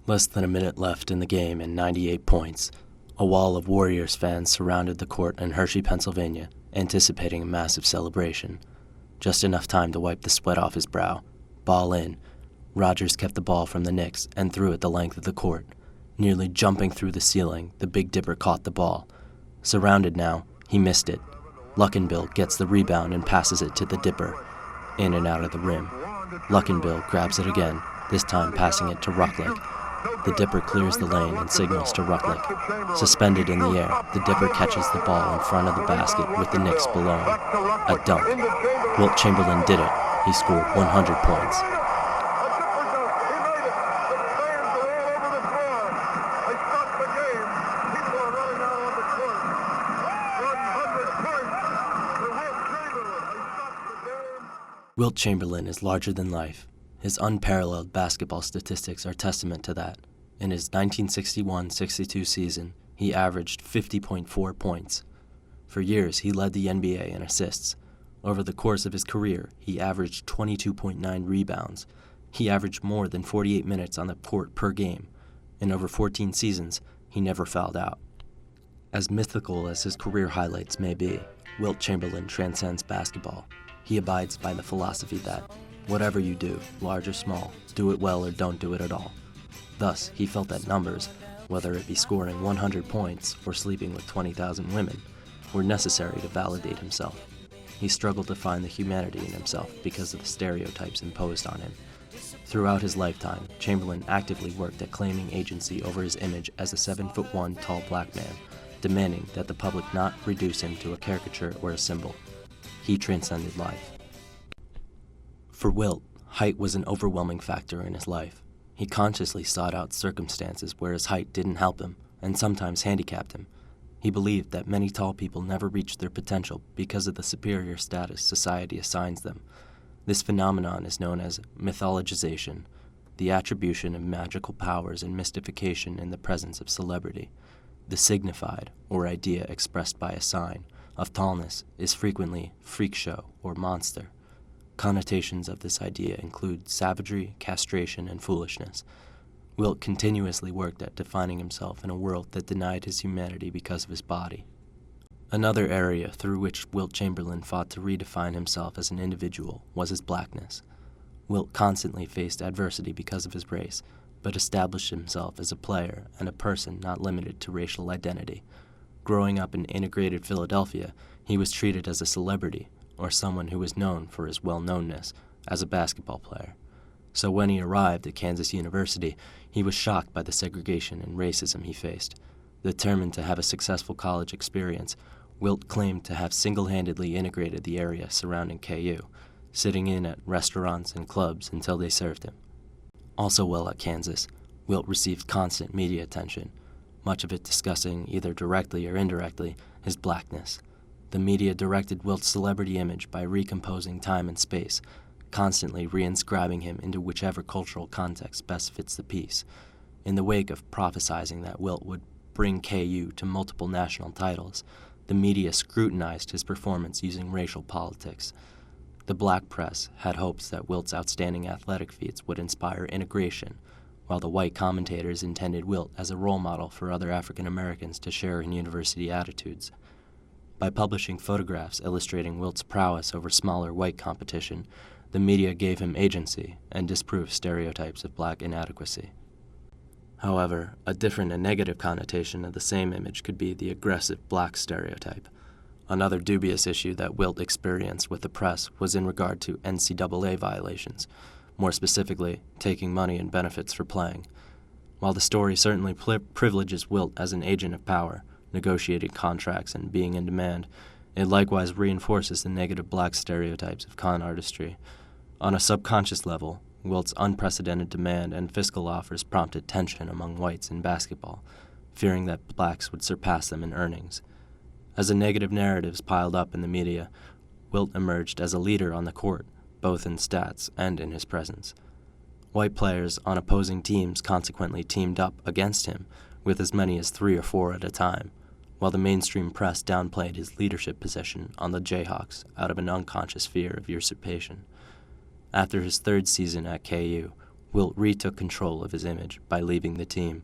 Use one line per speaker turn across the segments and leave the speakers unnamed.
Less than a minute left in the game and 98 points. A wall of Warriors fans surrounded the court in Hershey, Pennsylvania, anticipating a massive celebration. Just enough time to wipe the sweat off his brow. Ball in. Rogers kept the ball from the Knicks and threw it the length of the court. Nearly jumping through the ceiling, the Big Dipper caught the ball. Surrounded now, he missed it. Luckenbill gets the rebound and passes it to the Dipper, in and out of the rim. Luckenbill grabs it again, this time passing it to Rucklick. The Dipper clears the lane and signals to Rucklick. Suspended in the air, the Dipper catches the ball in front of the basket with the Knicks below him. A dunk. Wilt Chamberlain did it. He scored 100 points. Wilt Chamberlain is larger than life. His unparalleled basketball statistics are testament to that. In his 1961-62 season, he averaged 50.4 points. For years, he led the NBA in assists. Over the course of his career, he averaged 22.9 rebounds. He averaged more than 48 minutes on the court per game. In over 14 seasons, he never fouled out. As mythical as his career highlights may be, Wilt Chamberlain transcends basketball. He abides by the philosophy that, whatever you do, large or small, do it well or don't do it at all. Thus, he felt that numbers, whether it be scoring 100 points or sleeping with 20,000 women, were necessary to validate himself. He struggled to find the humanity in himself because of the stereotypes imposed on him. Throughout his lifetime, Chamberlain actively worked at claiming agency over his image as a 7'1" tall black man, demanding that the public not reduce him to a caricature or a symbol. He transcended life. For Wilt, height was an overwhelming factor in his life. He consciously sought out circumstances where his height didn't help him and sometimes handicapped him. He believed that many tall people never reach their potential because of the superior status society assigns them. This phenomenon is known as mythologization, the attribution of magical powers and mystification in the presence of celebrity. The signified, or idea expressed by a sign, of tallness is frequently freak show or monster. Connotations of this idea include savagery, castration, and foolishness. Wilt continuously worked at defining himself in a world that denied his humanity because of his body. Another area through which Wilt Chamberlain fought to redefine himself as an individual was his blackness. Wilt constantly faced adversity because of his race, but established himself as a player and a person not limited to racial identity. Growing up in integrated Philadelphia, he was treated as a celebrity, or someone who was known for his well-knownness as a basketball player. So when he arrived at Kansas University, he was shocked by the segregation and racism he faced. Determined to have a successful college experience, Wilt claimed to have single-handedly integrated the area surrounding KU, sitting in at restaurants and clubs until they served him. Also while at Kansas, Wilt received constant media attention, much of it discussing, either directly or indirectly, his blackness. The media directed Wilt's celebrity image by recomposing time and space, constantly reinscribing him into whichever cultural context best fits the piece. In the wake of prophesizing that Wilt would bring KU to multiple national titles, the media scrutinized his performance using racial politics. The black press had hopes that Wilt's outstanding athletic feats would inspire integration, while the white commentators intended Wilt as a role model for other African Americans to share in university attitudes. By publishing photographs illustrating Wilt's prowess over smaller white competition, the media gave him agency and disproved stereotypes of black inadequacy. However, a different and negative connotation of the same image could be the aggressive black stereotype. Another dubious issue that Wilt experienced with the press was in regard to NCAA violations, more specifically, taking money and benefits for playing. While the story certainly privileges Wilt as an agent of power, negotiating contracts and being in demand, it likewise reinforces the negative black stereotypes of con artistry. On a subconscious level, Wilt's unprecedented demand and fiscal offers prompted tension among whites in basketball, fearing that blacks would surpass them in earnings. As the negative narratives piled up in the media, Wilt emerged as a leader on the court, both in stats and in his presence. White players on opposing teams consequently teamed up against him with as many as 3 or 4 at a time, while the mainstream press downplayed his leadership position on the Jayhawks out of an unconscious fear of usurpation. After his 3rd season at KU, Wilt retook control of his image by leaving the team.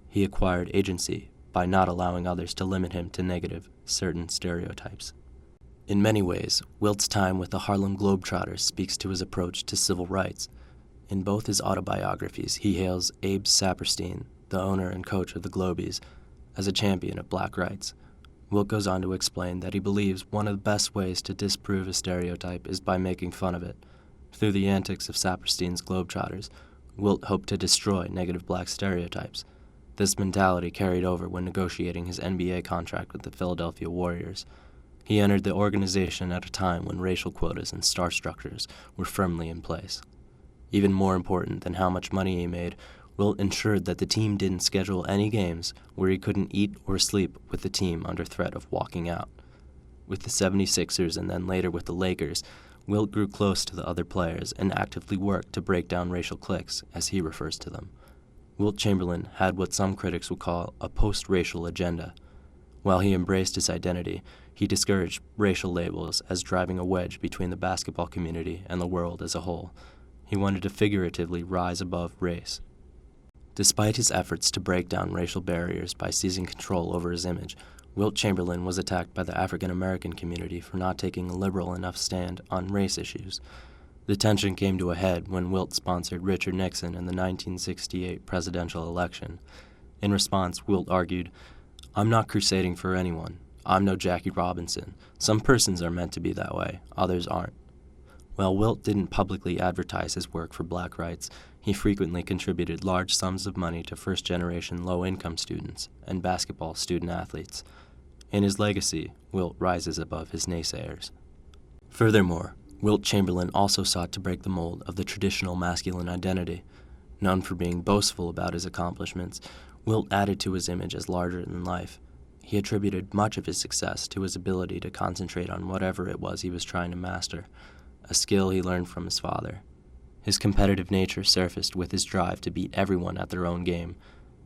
He acquired agency by not allowing others to limit him to negative, certain stereotypes. In many ways, Wilt's time with the Harlem Globetrotters speaks to his approach to civil rights. In both his autobiographies, he hails Abe Saperstein, the owner and coach of the Globies, as a champion of black rights. Wilt goes on to explain that he believes one of the best ways to disprove a stereotype is by making fun of it. Through the antics of Saperstein's Globetrotters, Wilt hoped to destroy negative black stereotypes. This mentality carried over when negotiating his NBA contract with the Philadelphia Warriors. He entered the organization at a time when racial quotas and star structures were firmly in place. Even more important than how much money he made, Wilt ensured that the team didn't schedule any games where he couldn't eat or sleep with the team under threat of walking out. With the 76ers and then later with the Lakers, Wilt grew close to the other players and actively worked to break down racial cliques, as he refers to them. Wilt Chamberlain had what some critics would call a post-racial agenda. While he embraced his identity, he discouraged racial labels as driving a wedge between the basketball community and the world as a whole. He wanted to figuratively rise above race. Despite his efforts to break down racial barriers by seizing control over his image, Wilt Chamberlain was attacked by the African American community for not taking a liberal enough stand on race issues. The tension came to a head when Wilt sponsored Richard Nixon in the 1968 presidential election. In response, Wilt argued, "I'm not crusading for anyone. I'm no Jackie Robinson. Some persons are meant to be that way, others aren't." While Wilt didn't publicly advertise his work for black rights, he frequently contributed large sums of money to first-generation low-income students and basketball student-athletes. In his legacy, Wilt rises above his naysayers. Furthermore, Wilt Chamberlain also sought to break the mold of the traditional masculine identity. Known for being boastful about his accomplishments, Wilt added to his image as larger than life. He attributed much of his success to his ability to concentrate on whatever it was he was trying to master, a skill he learned from his father. His competitive nature surfaced with his drive to beat everyone at their own game.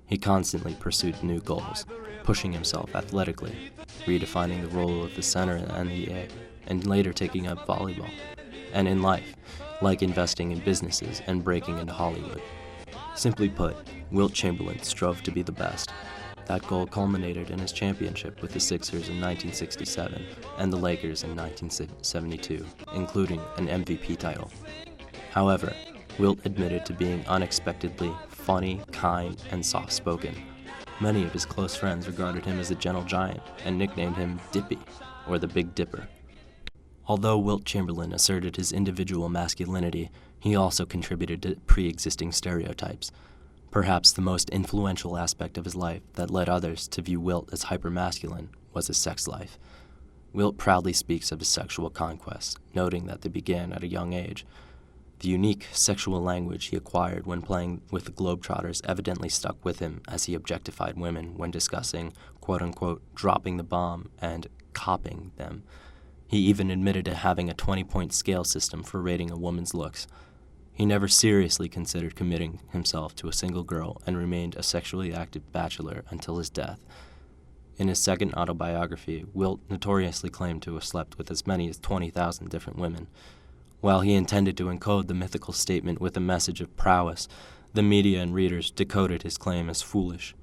He constantly pursued new goals, pushing himself athletically, redefining the role of the center in the NBA, and later taking up volleyball. And in life, like investing in businesses and breaking into Hollywood. Simply put, Wilt Chamberlain strove to be the best. That goal culminated in his championship with the Sixers in 1967 and the Lakers in 1972, including an MVP title. However, Wilt admitted to being unexpectedly funny, kind, and soft-spoken. Many of his close friends regarded him as a gentle giant and nicknamed him Dippy, or the Big Dipper. Although Wilt Chamberlain asserted his individual masculinity, he also contributed to pre-existing stereotypes. Perhaps the most influential aspect of his life that led others to view Wilt as hypermasculine was his sex life. Wilt proudly speaks of his sexual conquests, noting that they began at a young age. The unique sexual language he acquired when playing with the Globetrotters evidently stuck with him as he objectified women when discussing, quote-unquote, dropping the bomb and copping them. He even admitted to having a 20-point scale system for rating a woman's looks. He never seriously considered committing himself to a single girl and remained a sexually active bachelor until his death. In his second autobiography, Wilt notoriously claimed to have slept with as many as 20,000 different women. While he intended to encode the mythical statement with a message of prowess, the media and readers decoded his claim as foolish.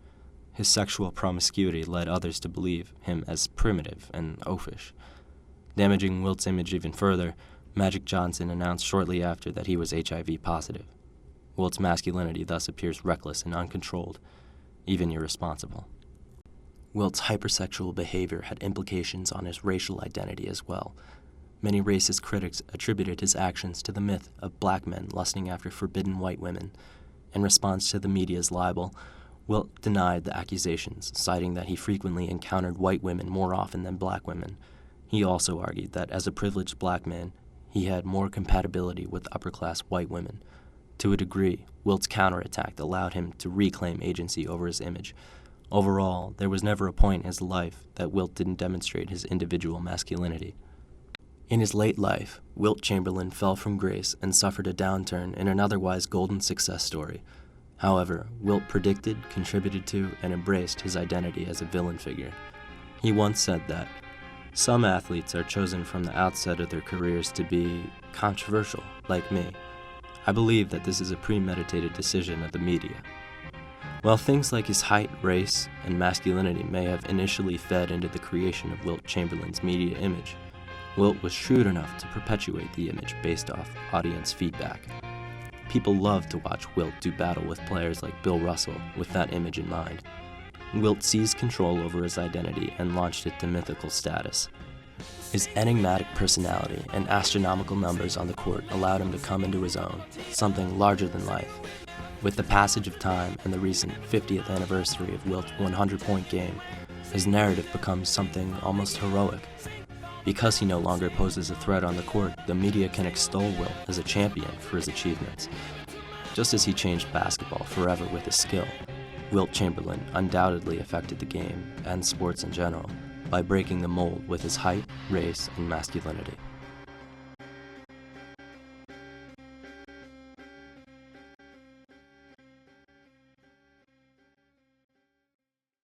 His sexual promiscuity led others to believe him as primitive and oafish. Damaging Wilt's image even further, Magic Johnson announced shortly after that he was HIV positive. Wilt's masculinity thus appears reckless and uncontrolled, even irresponsible. Wilt's hypersexual behavior had implications on his racial identity as well. Many racist critics attributed his actions to the myth of black men lusting after forbidden white women. In response to the media's libel, Wilt denied the accusations, citing that he frequently encountered white women more often than black women. He also argued that as a privileged black man, he had more compatibility with upper-class white women. To a degree, Wilt's counterattack allowed him to reclaim agency over his image. Overall, there was never a point in his life that Wilt didn't demonstrate his individual masculinity. In his late life, Wilt Chamberlain fell from grace and suffered a downturn in an otherwise golden success story. However, Wilt predicted, contributed to, and embraced his identity as a villain figure. He once said that, "Some athletes are chosen from the outset of their careers to be controversial, like me. I believe that this is a premeditated decision of the media. While things like his height, race, and masculinity may have initially fed into the creation of Wilt Chamberlain's media image, Wilt was shrewd enough to perpetuate the image based off audience feedback. People loved to watch Wilt do battle with players like Bill Russell with that image in mind. Wilt seized control over his identity and launched it to mythical status. His enigmatic personality and astronomical numbers on the court allowed him to come into his own, something larger than life. With the passage of time and the recent 50th anniversary of Wilt's 100-point game, his narrative becomes something almost heroic. Because he no longer poses a threat on the court, the media can extol Wilt as a champion for his achievements. Just as he changed basketball forever with his skill, Wilt Chamberlain undoubtedly affected the game, and sports in general, by breaking the mold with his height, race, and masculinity.